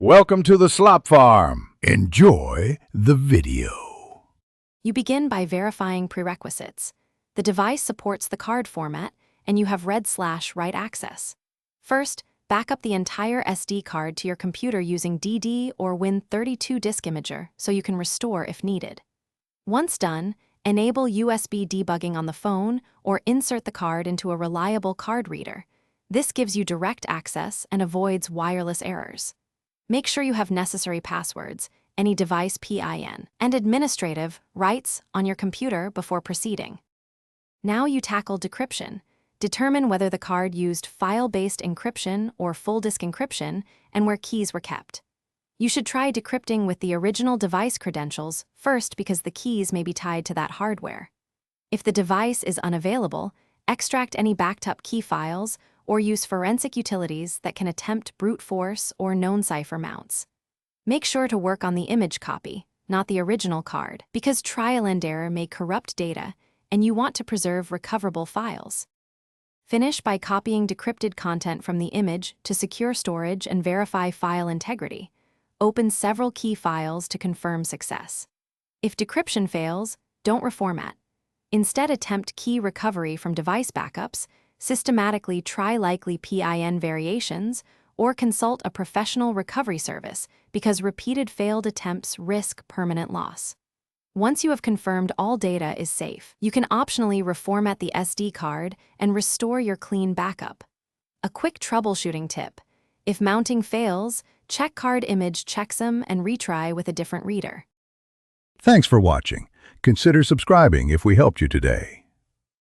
Welcome to the Slop Farm. Enjoy the video. You begin by verifying prerequisites. The device supports the card format, and you have read/write access. First, back up the entire SD card to your computer using DD or Win32 Disk Imager so you can restore if needed. Once done, enable USB debugging on the phone or insert the card into a reliable card reader. This gives you direct access and avoids wireless errors. Make sure you have necessary passwords, any device PIN, and administrative rights on your computer before proceeding. Now you tackle decryption. Determine whether the card used file-based encryption or full disk encryption and where keys were kept. You should try decrypting with the original device credentials first because the keys may be tied to that hardware. If the device is unavailable, extract any backed-up key files or use forensic utilities that can attempt brute force or known cipher mounts. Make sure to work on the image copy, not the original card, because trial and error may corrupt data and you want to preserve recoverable files. Finish by copying decrypted content from the image to secure storage and verify file integrity. Open several key files to confirm success. If decryption fails, don't reformat. Instead, attempt key recovery from device backups, systematically try likely PIN variations, or consult a professional recovery service because repeated failed attempts risk permanent loss. Once you have confirmed all data is safe, you can optionally reformat the SD card and restore your clean backup. A quick troubleshooting tip: if mounting fails, check card image checksum and retry with a different reader. Thanks for watching. Consider subscribing if we helped you today.